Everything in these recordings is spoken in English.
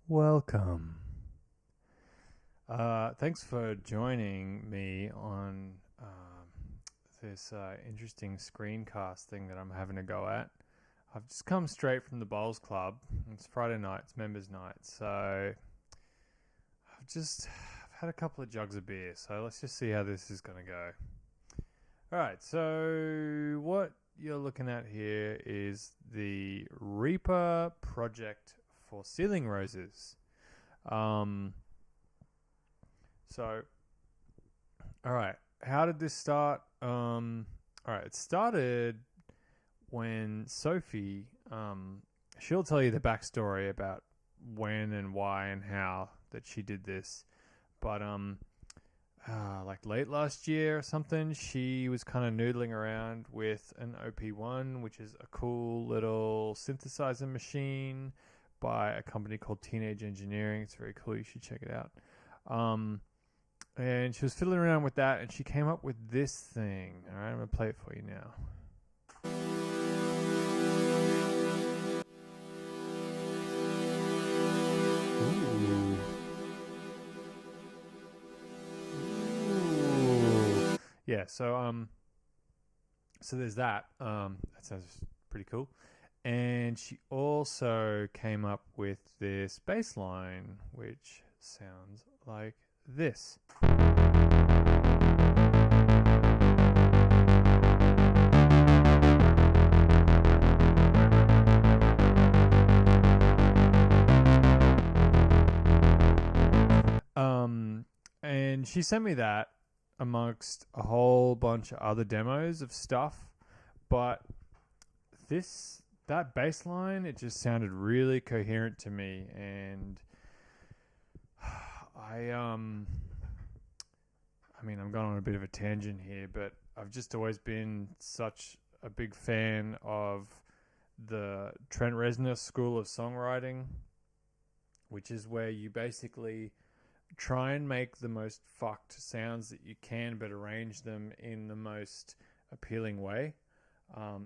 Welcome. Thanks for joining me on this interesting screencast thing that I'm having a go at. I've just come straight from the Bowls Club. It's Friday night, it's members' night, so I've had a couple of jugs of beer, so let's just see how this is going to go. Alright, so what you're looking at here is the Reaper project for ceiling roses. So, all right, how did this start? All right, it started when Sophie, she'll tell you the backstory about when and why and how that she did this. But, like late last year or something, she was kind of noodling around with an OP1, which is a cool little synthesizer machine by a company called Teenage Engineering. It's very cool. You should check it out. And she was fiddling around with that, and she came up with this thing. All right, I'm going to play it for you now. Ooh. Ooh. Yeah, so there's that. That sounds pretty cool. And she also came up with this bass line, which sounds like this. And she sent me that amongst a whole bunch of other demos of stuff, but that bass line, it just sounded really coherent to me, and I mean, I'm going on a bit of a tangent here, but I've just always been such a big fan of the Trent Reznor school of songwriting, which is where you basically try and make the most fucked sounds that you can, but arrange them in the most appealing way.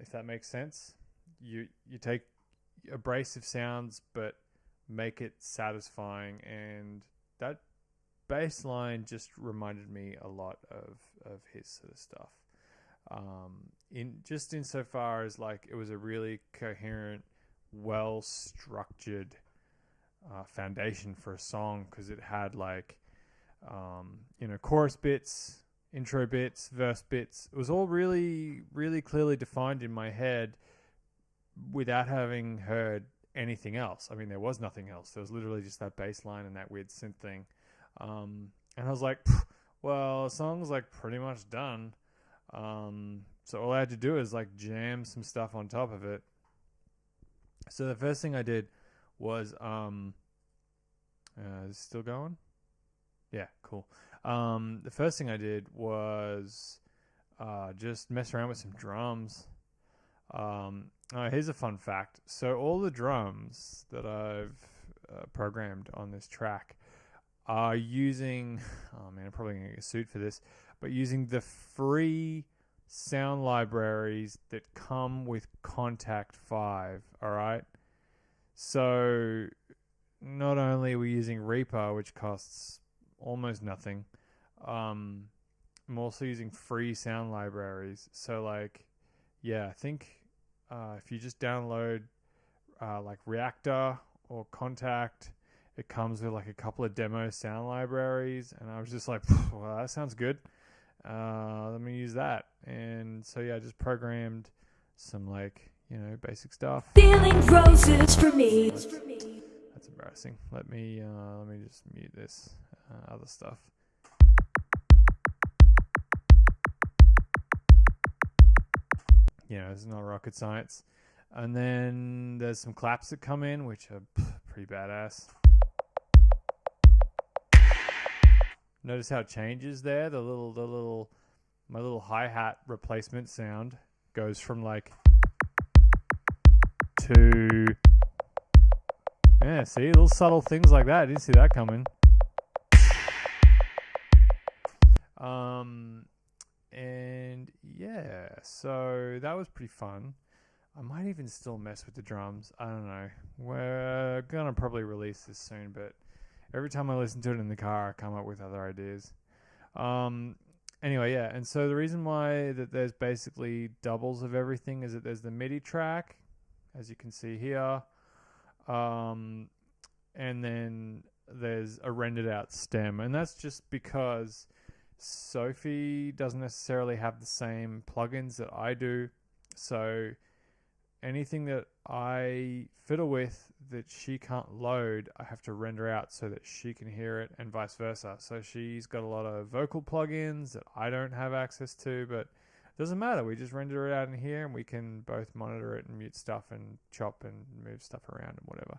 If that makes sense. You take abrasive sounds, but make it satisfying, and that bass line just reminded me a lot of his sort of stuff. Insofar as like it was a really coherent, well structured foundation for a song, because it had like chorus bits, intro bits, verse bits. It was all really, really clearly defined in my head without having heard anything else. I mean, there was nothing else. There was literally just that bass line and that weird synth thing. And I was like, well, the song's like pretty much done. So all I had to do is like jam some stuff on top of it. So the first thing I did was, is it still going? Yeah, cool. The first thing I did was just mess around with some drums. Here's a fun fact. So all the drums that I've programmed on this track are using, oh man, I'm probably going to get sued for this, but using the free sound libraries that come with Contact 5, all right? So not only are we using Reaper, which costs almost nothing, I'm also using free sound libraries. So like, yeah, I think if you just download like Reactor or Contact, it comes with like a couple of demo sound libraries, and I was just like, well, that sounds good. Let me use that. And so yeah, I just programmed some like, basic stuff. Feeling roses for me. That's embarrassing. Let me just mute this other stuff. It's not rocket science. And then there's some claps that come in, which are pretty badass. Notice how it changes there. My little hi-hat replacement sound goes from like to, yeah, see, little subtle things like that. I didn't see that coming. And yeah, so that was pretty fun. I might even still mess with the drums. I don't know. We're I'm gonna probably release this soon, but every time I listen to it in the car, I come up with other ideas. Anyway, yeah, and so the reason why that there's basically doubles of everything is that there's the MIDI track, as you can see here, and then there's a rendered out stem, and that's just because Sophie doesn't necessarily have the same plugins that I do, so anything that I fiddle with that she can't load, I have to render out so that she can hear it, and vice versa. So she's got a lot of vocal plugins that I don't have access to, but it doesn't matter. We just render it out in here, and we can both monitor it and mute stuff and chop and move stuff around and whatever.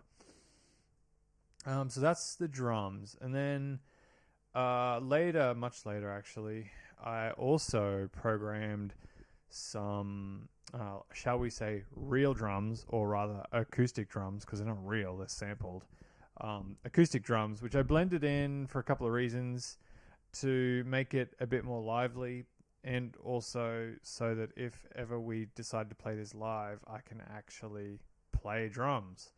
So that's the drums. And then later, much later actually, I also programmed some, shall we say, real drums, or rather acoustic drums, because they're not real, they're sampled. Acoustic drums, which I blended in for a couple of reasons, to make it a bit more lively, and also so that if ever we decide to play this live, I can actually play drums.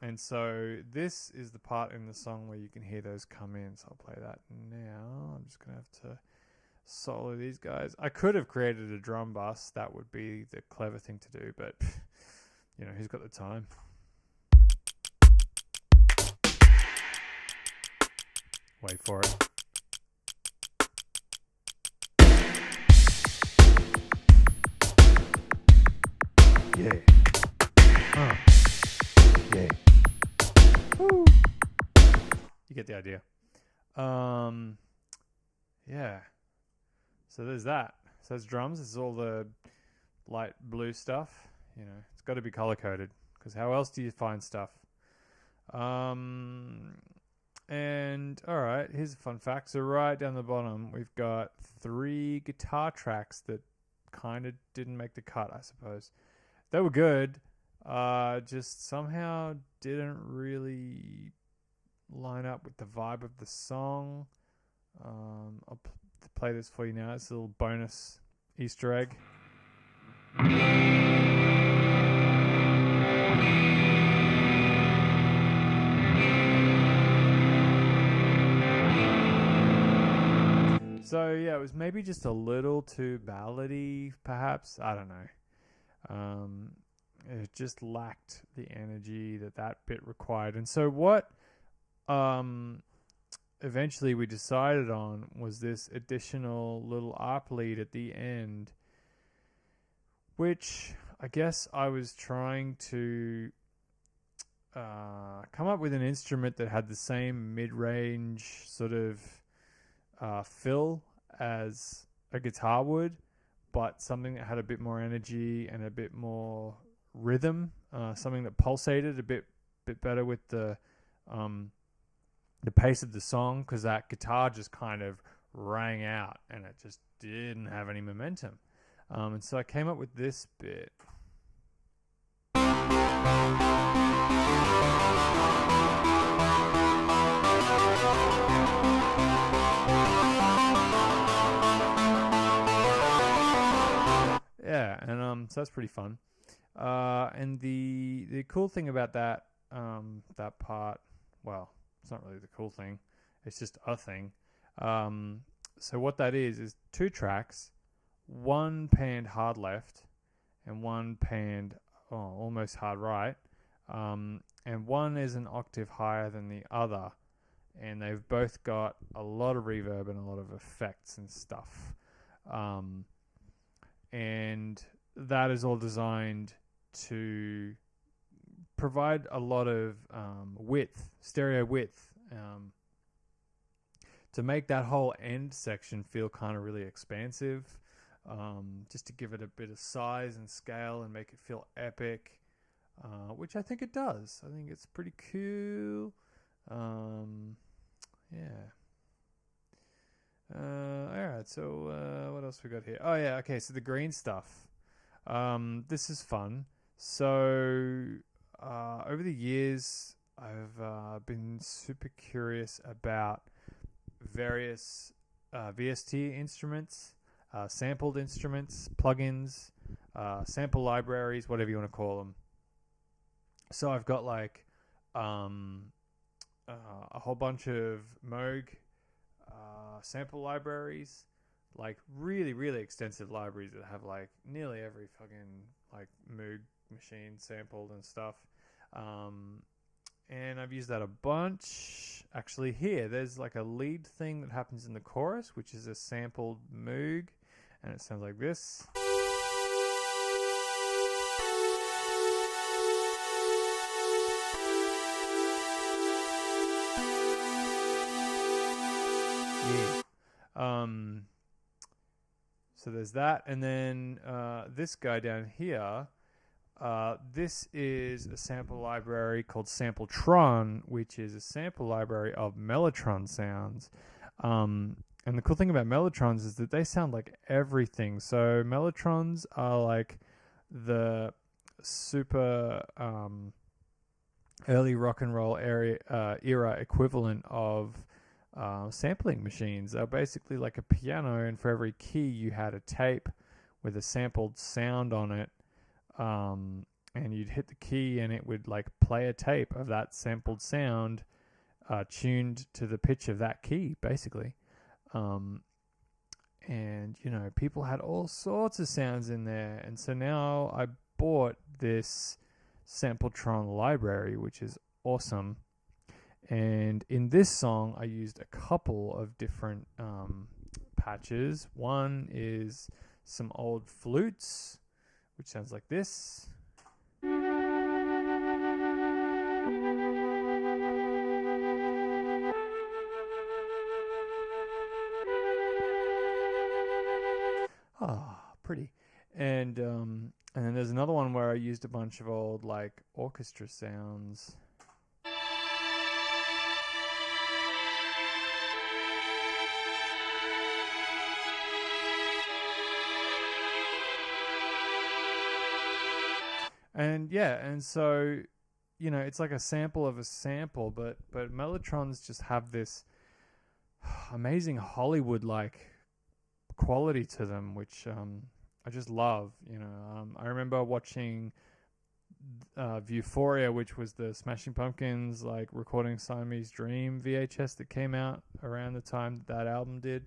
And so this is the part in the song where you can hear those come in. So I'll play that now. I'm just going to have to solo these guys. I could have created a drum bus. That would be the clever thing to do. But, you know, who's got the time? Wait for it. Yeah. Yeah. Woo. You get the idea. Yeah. So there's that. So there's drums. This is all the light blue stuff. You know, it's got to be color coded, because how else do you find stuff? And all right, here's a fun fact. So right down the bottom, we've got 3 guitar tracks that kind of didn't make the cut, I suppose. They were good. Just somehow didn't really line up with the vibe of the song. I'll play this for you now. It's a little bonus Easter egg. So yeah, it was maybe just a little too ballady, perhaps. I don't know. It just lacked the energy that bit required. And so what eventually we decided on was this additional little ARP lead at the end, which I guess I was trying to come up with an instrument that had the same mid-range sort of fill as a guitar would, but something that had a bit more energy and a bit more rhythm, something that pulsated a bit better with the pace of the song, because that guitar just kind of rang out and it just didn't have any momentum. And so I came up with this bit. Yeah, and so that's pretty fun. And the cool thing about that that part, well, it's not really the cool thing, it's just a thing. So what that is 2 tracks, one panned hard left and one panned almost hard right, and one is an octave higher than the other, and they've both got a lot of reverb and a lot of effects and stuff, and that is all designed to provide a lot of stereo width, to make that whole end section feel kind of really expansive, just to give it a bit of size and scale and make it feel epic, which I think it does. I think it's pretty cool. Yeah. Alright, so what else we got here? Oh yeah, okay, so the green stuff. This is fun. So over the years, I've been super curious about various VST instruments, sampled instruments, plugins, sample libraries, whatever you want to call them. So I've got like um, a whole bunch of Moog sample libraries, like really, really extensive libraries that have like nearly every fucking like Moog machine sampled and stuff. Um, and I've used that a bunch. Actually, here there's like a lead thing that happens in the chorus, which is a sampled Moog, and it sounds like this. Yeah. So there's that, and then this guy down here. This is a sample library called Sampletron, which is a sample library of mellotron sounds. And the cool thing about mellotrons is that they sound like everything. So mellotrons are like the super early rock and roll era equivalent of sampling machines. They're basically like a piano, and for every key you had a tape with a sampled sound on it. And you'd hit the key and it would like play a tape of that sampled sound tuned to the pitch of that key, basically. And, you know, people had all sorts of sounds in there. And so now I bought this Sampletron library, which is awesome. And in this song, I used a couple of different patches. One is some old flutes, which sounds like this. Pretty. And then there's another one where I used a bunch of old like orchestra sounds. And yeah, and so, you know, it's like a sample of a sample, but mellotrons just have this amazing Hollywood like quality to them, which I just love. You know, I remember watching Euphoria, which was the Smashing Pumpkins like recording Siamese Dream VHS that came out around the time that album did,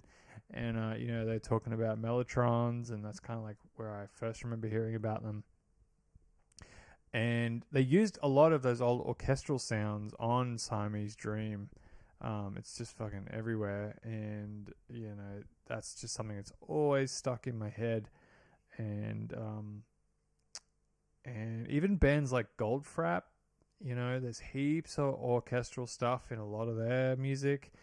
and you know, they're talking about mellotrons, and that's kind of like where I first remember hearing about them. And they used a lot of those old orchestral sounds on Siamese Dream. It's just fucking everywhere, and you know, that's just something that's always stuck in my head. And even bands like Goldfrapp, you know, there's heaps of orchestral stuff in a lot of their music.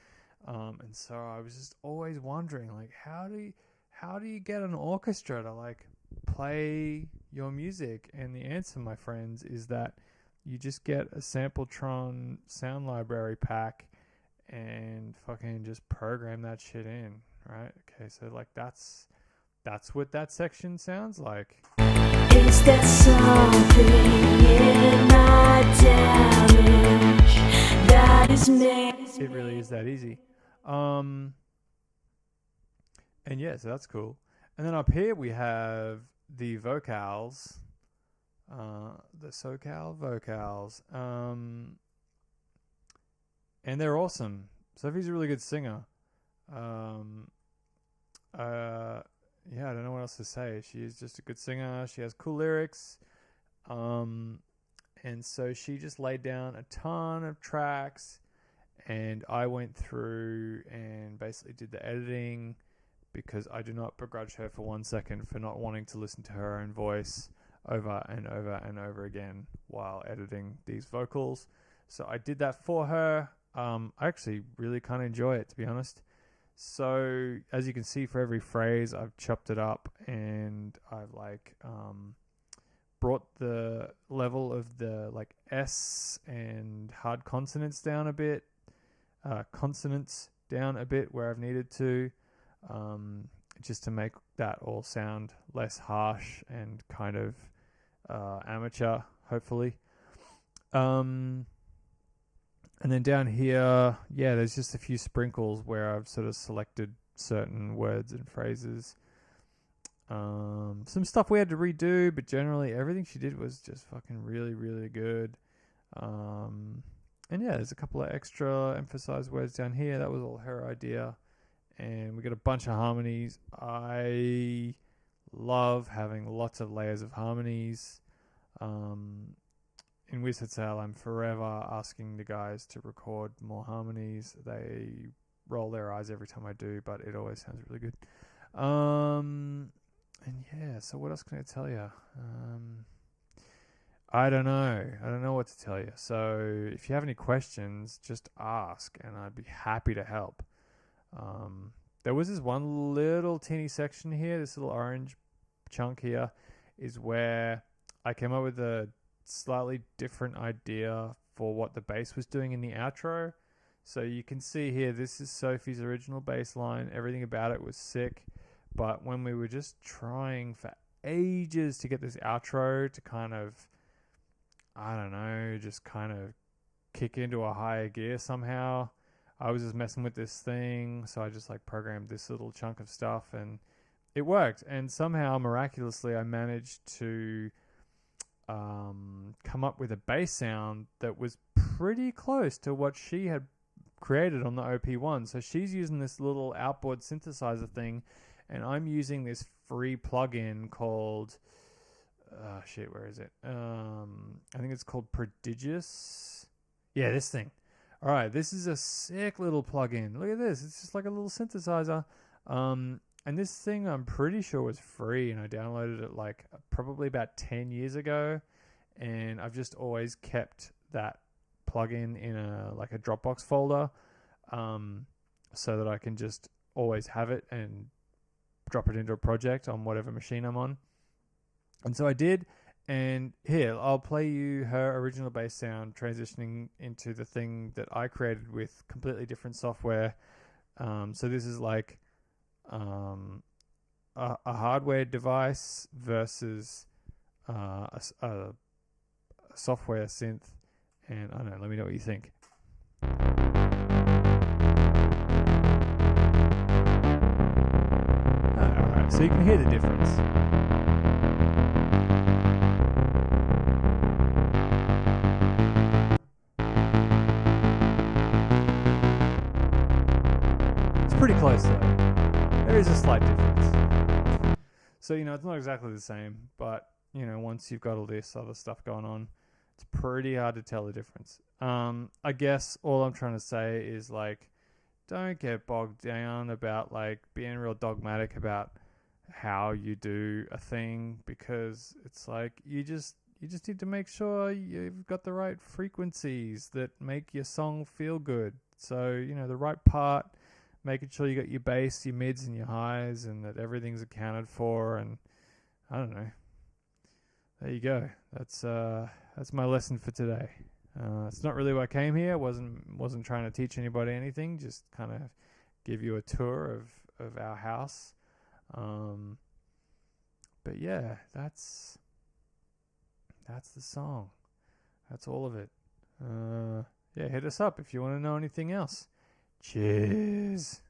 And so I was just always wondering, like, how do you get an orchestra to like play your music? And the answer, my friends, is that you just get a Sampletron sound library pack and fucking just program that shit in, right? Okay, so like that's what that section sounds like. Is there something in my damage that is made? It really is that easy. And yeah, so that's cool. And then up here we have the vocals, the SoCal vocals, and they're awesome. Sophie's a really good singer. Yeah, I don't know what else to say. She is just a good singer. She has cool lyrics. And so she just laid down a ton of tracks, and I went through and basically did the editing, because I do not begrudge her for 1 second for not wanting to listen to her own voice over and over and over again while editing these vocals. So I did that for her. I actually really kind of enjoy it, to be honest. So as you can see, for every phrase, I've chopped it up, and I've like brought the level of the like S and hard consonants down a bit, consonants down a bit where I've needed to, just to make that all sound less harsh and kind of amateur, hopefully. And then down here, yeah, there's just a few sprinkles where I've sort of selected certain words and phrases. Some stuff we had to redo, but generally everything she did was just fucking really, really good. And yeah, there's a couple of extra emphasized words down here. That was all her idea. And we got a bunch of harmonies. I love having lots of layers of harmonies. In Wizard Sale, I'm forever asking the guys to record more harmonies. They roll their eyes every time I do, but it always sounds really good. And yeah, so what else can I tell you? I don't know. I don't know what to tell you. So if you have any questions, just ask, and I'd be happy to help. There was this one little teeny section here, this little orange chunk here, is where I came up with a slightly different idea for what the bass was doing in the outro. So you can see here, this is Sophie's original bass line. Everything about it was sick. But when we were just trying for ages to get this outro to kind of, I don't know, just kind of kick into a higher gear somehow, I was just messing with this thing. So I just like programmed this little chunk of stuff and it worked. And somehow, miraculously, I managed to come up with a bass sound that was pretty close to what she had created on the OP1. So she's using this little outboard synthesizer thing, and I'm using this free plugin called where is it? I think it's called Prodigious. Yeah, this thing. All right, this is a sick little plugin. Look at this. It's just like a little synthesizer. And this thing I'm pretty sure was free, and I downloaded it like probably about 10 years ago, and I've just always kept that plugin in a Dropbox folder, so that I can just always have it and drop it into a project on whatever machine I'm on. And so I did, and here I'll play you her original bass sound transitioning into the thing that I created with completely different software. So this is like a hardware device versus a software synth, and I don't know, let me know what you think. Alright, so you can hear the difference. It's pretty close though. There is a slight difference. So, it's not exactly the same, but, once you've got all this other stuff going on, it's pretty hard to tell the difference. I guess all I'm trying to say is, don't get bogged down about, being real dogmatic about how you do a thing, because it's you just need to make sure you've got the right frequencies that make your song feel good. So, the right part, making sure you got your bass, your mids, and your highs, and that everything's accounted for. And I don't know. There you go. That's my lesson for today. It's not really why I came here. Wasn't trying to teach anybody anything. Just kind of give you a tour of our house. But yeah, that's the song. That's all of it. Yeah, hit us up if you want to know anything else. Cheers.